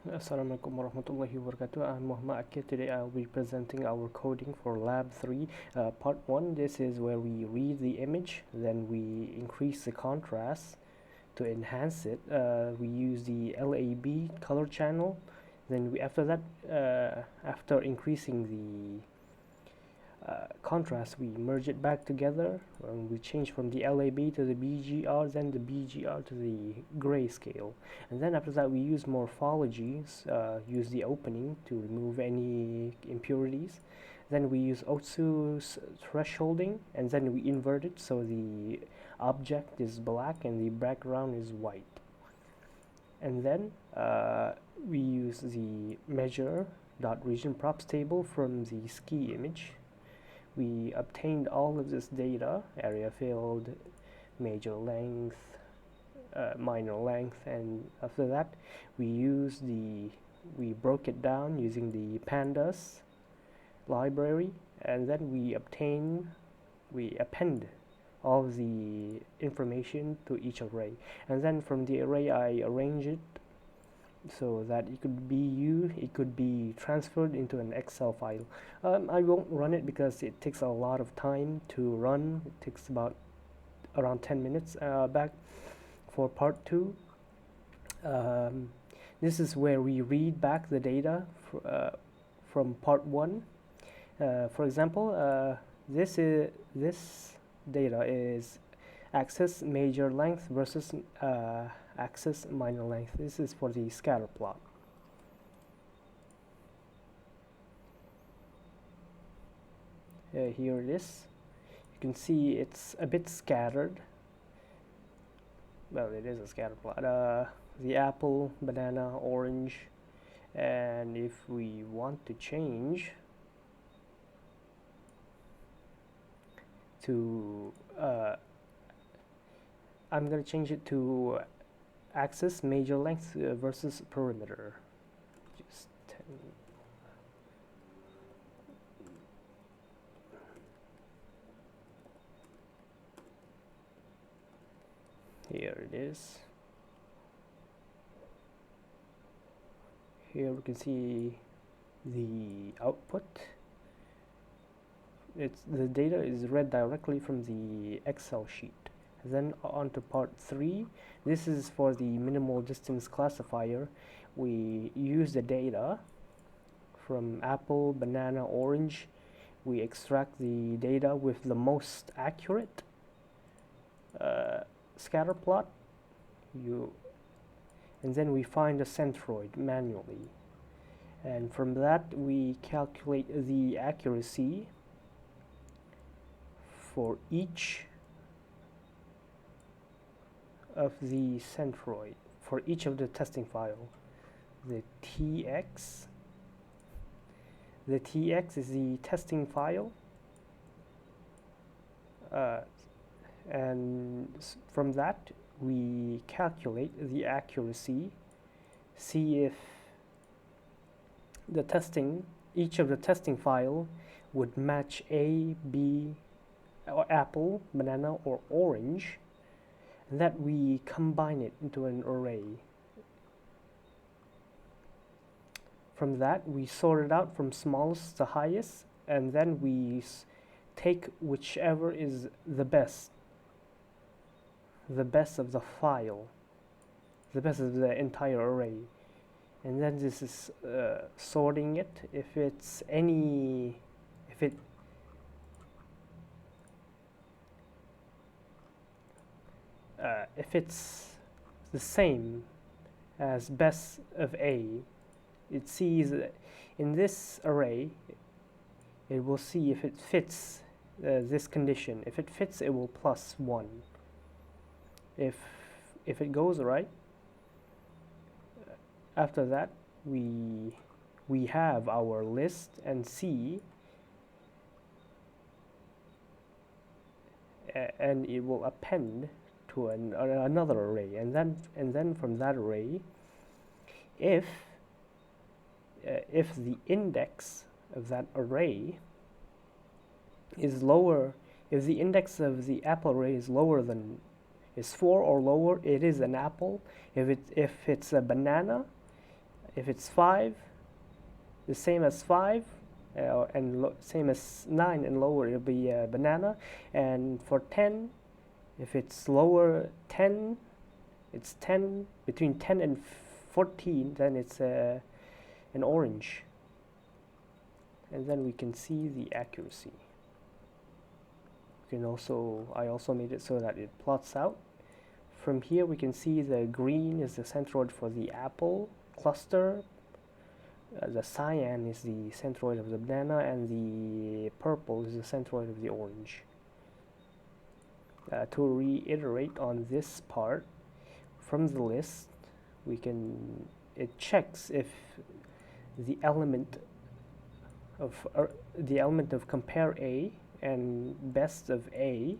Assalamualaikum warahmatullahi wabarakatuh. I'm Muhammad Akil. Today I'll be presenting our coding for Lab 3. Part 1, this is where we read the image, then we increase the contrast to enhance it. We use the LAB color channel. Then after that, after increasing the contrast, we merge it back together. We change from the LAB to the BGR, then the BGR to the grayscale. And then after that, we use morphologies, use the opening to remove any impurities. Then we use Otsu thresholding, and then we invert it so the object is black and the background is white. And then we use the measure dot region props table from the ski image. We obtained all of this data: area field, major length, minor length, and after that we broke it down using the pandas library, and then we append all of the information to each array, and then from the array I arrange it so that it could be transferred into an Excel file. I won't run it because it takes a lot of time to run. It takes about around 10 minutes. Back for part 2, this is where we read back the data from part 1. For example, this data is axis major length versus axis minor length. This is for the scatter plot. Here it is. You can see it's a bit scattered. Well, it is a scatter plot. The apple, banana, orange, and if we want to change to I'm going to change it to axis major length versus perimeter. Just 10. Here it is. Here we can see the output. The data is read directly from the Excel sheet. Then on to part 3. This is for the minimal distance classifier. We use the data from apple, banana, orange. We extract the data with the most accurate scatter plot. And then we find a centroid manually. And from that we calculate the accuracy for each of the centroid, for each of the testing file. The TX is the testing file, and from that we calculate the accuracy, see if each of the testing file would match A, B, or apple, banana, or orange, and that we combine it into an array. From that we sort it out from smallest to highest, and then we take whichever is the best of the file, the best of the entire array, and then this is sorting it. If it's the same as best of A, it sees in this array, it will see if it fits this condition. If it fits, it will plus 1. If it goes right, after that we have our list and C, and it will append to another array, and then from that array, if the index of that array is lower, if the index of the apple array is 4 or lower, it is an apple. If it's a banana, if it's 5, the same as 5, and same as 9 and lower, it'll be banana. And for 10, if it's lower 10, it's 10, between 10 and 14, then it's an orange. And then we can see the accuracy. We can also, I also made it so that it plots out. From here we can see the green is the centroid for the apple cluster, the cyan is the centroid of the banana, and the purple is the centroid of the orange. To reiterate on this part, from the list it checks if the element of compare A and best of A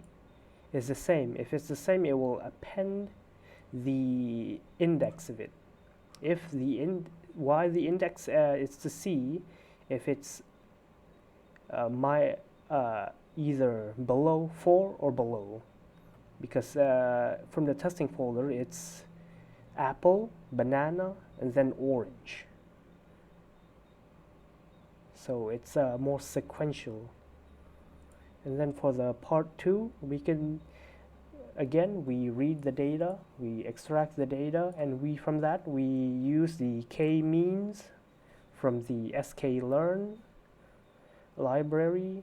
is the same. If it's the same, it will append the index of it. If why the index is to see if it's either below 4 or below, because from the testing folder it's apple, banana, and then orange. So it's more sequential. And then for the part 2, we can again we read the data, we extract the data, and from that we use the k-means from the sklearn library.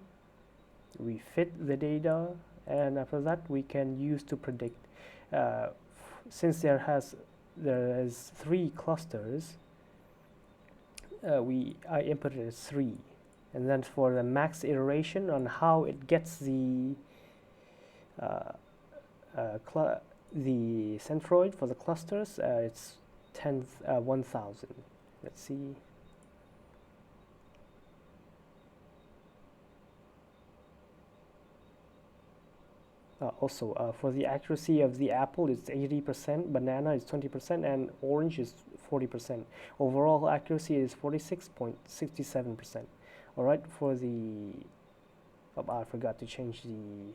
We fit the data, and after that we can use to predict. Since there is 3 clusters, I inputted 3, and then for the max iteration on how it gets the centroid for the clusters, it's 1000. Let's see. Also, for the accuracy of the apple, it's 80%, banana is 20%, and orange is 40%. Overall accuracy is 46.67%. Alright, for the... Oh, I forgot to change the...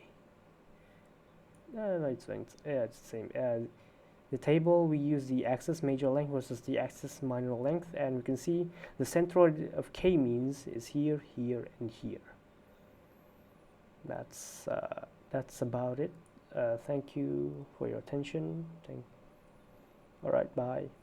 No, it's the same. The table, we use the axis major length versus the axis minor length, and we can see the centroid of k-means is here, here, and here. That's about it. Thank you for your attention. Alright, bye.